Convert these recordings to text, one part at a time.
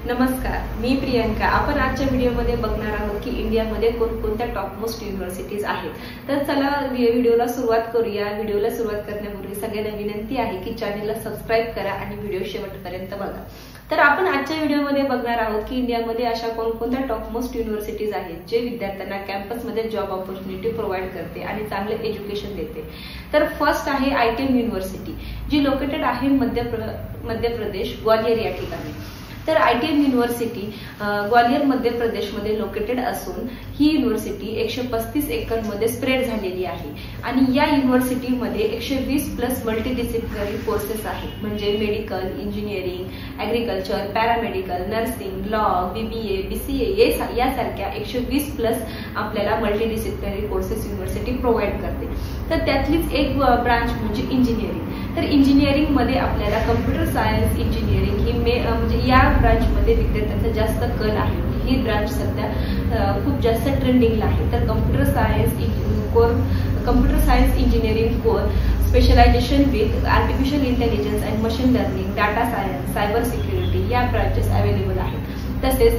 नमस्कार, मी प्रियंका। आपण आजच्या व्हिडिओमध्ये बघणार आहोत की इंडियामध्ये कोणकोणत्या टॉप मोस्ट युनिव्हर्सिटीज आहेत। तर चला व्हिडिओला सुरुवात करूया। व्हिडिओला सुरुवात करण्यापूर्वी सगळ्यांना विनंती आहे की चॅनलला सबस्क्राइब करा आणि व्हिडिओ शेवटपर्यंत बघा। तर आपण आजच्या व्हिडिओमध्ये बघणार आहोत की इंडियामध्ये अशा कोणकोणत्या टॉप मोस्ट युनिव्हर्सिटीज आहेत जे विद्यार्थ्यांना कॅम्पसमध्ये जॉब ऑपॉर्च्युनिटी प्रोव्हाइड करते आणि चांगले एज्युकेशन देते। तर फर्स्ट आहे ITM युनिव्हर्सिटी, जी लोकेटेड आहे मध्य प्रदेश ग्वालियर या ठिकाणी। तर ITM युनिव्हर्सिटी ग्वालियर मध्य प्रदेशमध्ये लोकेटेड असून ही युनिव्हर्सिटी 135 एकरमध्ये स्प्रेड झालेली आहे आणि या युनिव्हर्सिटीमध्ये 120+ मल्टीडिसिप्लिनरी कोर्सेस आहेत, म्हणजे medical, engineering, agriculture, paramedical, nursing, law, BBA, BCA यासारख्या 120+ आपल्याला मल्टीडिसिप्लिनरी कोर्सेस युनिव्हर्सिटी प्रोव्हाइड करते। तर त्यातलीच एक ब्रांच म्हणजे इंजिनिअरिंग। तर इंजिनिअरिंग मध्ये आपल्याला कम्प्युटर सायन्स इंजिनिअरिंग ही म्हणजे या ब्रांचमध्ये विद्यार्थ्यांचा जास्त कल आहे। ही ब्रांच सध्या खूप जास्त ट्रेंडिंगला आहे। तर computer science engineering core specialisation with artificial intelligence and machine learning, data science, cyber security या ब्रांचेस अवेलेबल आहेत। तसेच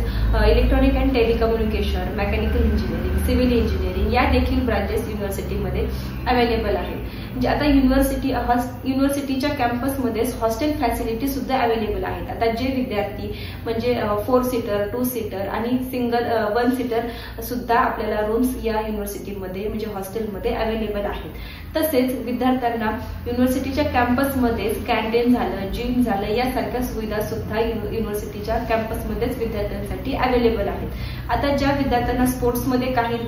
electronic and telecommunication, mechanical engineering, civil engineering या देखील ब्रांचेस युनिव्हर्सिटीमध्ये अवेलेबल आहेत। म्हणजे आता युनिव्हर्सिटीच्या कॅम्पसमध्ये हॉस्टेल फॅसिलिटी सुद्धा अवेलेबल आहेत। आता जे विद्यार्थी म्हणजे 4 सीटर, 2 सीटर आणि 1 सीटर सुद्धा आपल्याला रूम्स या युनिव्हर्सिटीमध्ये म्हणजे हॉस्टेलमध्ये अवेलेबल आहेत। तसेच विद्यार्थ्यांना युनिव्हर्सिटीच्या कॅम्पसमध्ये कॅन्टीन झालं, जिम झालं यासारख्या सुविधा सुद्धा युनिव्हर्सिटीच्या कॅम्पसमध्येच विद्यार्थ्यांसाठी अवेलेबल आहेत। आता ज्या विद्यार्थ्यांना स्पोर्ट्समध्ये काही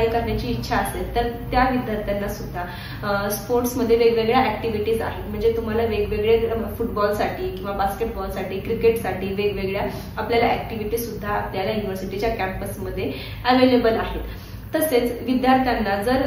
करण्याची इच्छा असेल तर त्या विद्यार्थ्यांना सुद्धा स्पोर्ट्समध्ये वेगवेगळ्या ऍक्टिव्हिटीज आहेत, म्हणजे तुम्हाला वेगवेगळे फुटबॉलसाठी किंवा बास्केटबॉलसाठी, क्रिकेटसाठी वेगवेगळ्या आपल्याला ऍक्टिव्हिटीज सुद्धा आपल्याला युनिव्हर्सिटीच्या कॅम्पसमध्ये अवेलेबल आहेत। तसेच विद्यार्थ्यांना जर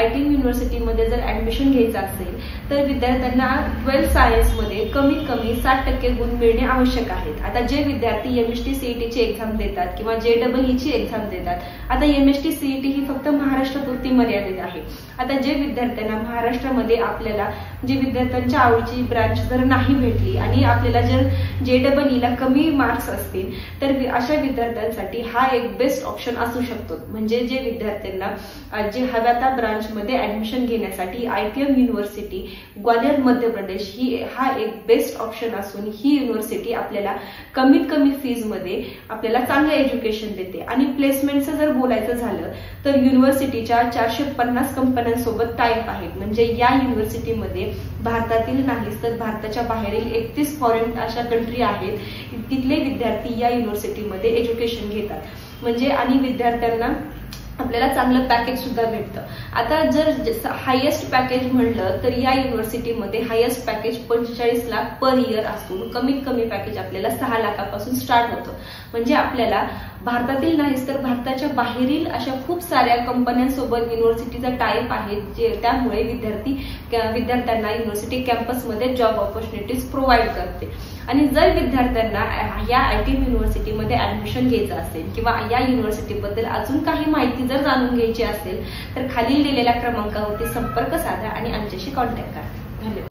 ITM युनिव्हर्सिटीमध्ये जर ऍडमिशन घ्यायचं असेल तर विद्यार्थ्यांना 12 सायन्समध्ये कमीत कमी 60% गुण मिळणे आवश्यक आहेत। आता जे विद्यार्थी MST CET ची एक्झाम देतात किंवा JEE ची एक्झाम देतात, आता MST CET ही फक्त महाराष्ट्रापुरती मर्यादित आहे। आता जे विद्यार्थ्यांना महाराष्ट्रामध्ये आपल्याला जे विद्यार्थ्यांच्या आवडीची ब्रांच जर नाही भेटली आणि आपल्याला जर JEE ला कमी मार्क्स असतील तर अशा विद्यार्थ्यांसाठी हा एक बेस्ट ऑप्शन असू शकतो। म्हणजे जे विद्यार्थ्यांना जे हव्या त्या ब्रांचमध्ये ऍडमिशन घेण्यासाठी ITM युनिव्हर्सिटी ग्वालियर मध्य प्रदेश हा एक बेस्ट ऑप्शन असून ही युनिव्हर्सिटी आपल्याला कमीत कमी फीज मध्ये आपल्याला चांगलं एज्युकेशन देते। आणि प्लेसमेंटचं जर बोलायचं झालं तर युनिव्हर्सिटीच्या 450 कंपन्यांसोबत टाईप आहेत। म्हणजे या युनिव्हर्सिटीमध्ये भारतातील नाहीच तर भारताच्या बाहेरील 31 फॉरेन अशा कंट्री आहेत, तिथले विद्यार्थी या युनिव्हर्सिटीमध्ये एज्युकेशन घेतात। म्हणजे आणि विद्यार्थ्यांना आपल्याला चांगलं पॅकेज सुद्धा भेटतं। आता जर हायेस्ट पॅकेज म्हणलं तर या युनिव्हर्सिटीमध्ये highest package 45 lakh per year असून कमीत कमी पॅकेज आपल्याला 6 लाखापासून स्टार्ट होतं। म्हणजे आपल्याला भारतातील नाहीच तर भारताच्या बाहेरील अशा खूप साऱ्या कंपन्यांसोबत युनिव्हर्सिटीचा टाईप आहे, त्यामुळे विद्यार्थ्यांना युनिव्हर्सिटी कॅम्पसमध्ये जॉब ऑपॉर्च्युनिटीज प्रोव्हाइड करते। आणि जर विद्यार्थ्यांना या ITM युनिव्हर्सिटीमध्ये ऍडमिशन घ्यायचं असेल किंवा या युनिव्हर्सिटीबद्दल अजून काही माहिती जर जाणून घ्यायची असेल तर खाली दिलेल्या क्रमांकावरती संपर्क साधा आणि आमच्याशी कॉन्टॅक्ट करा। धन्यवाद।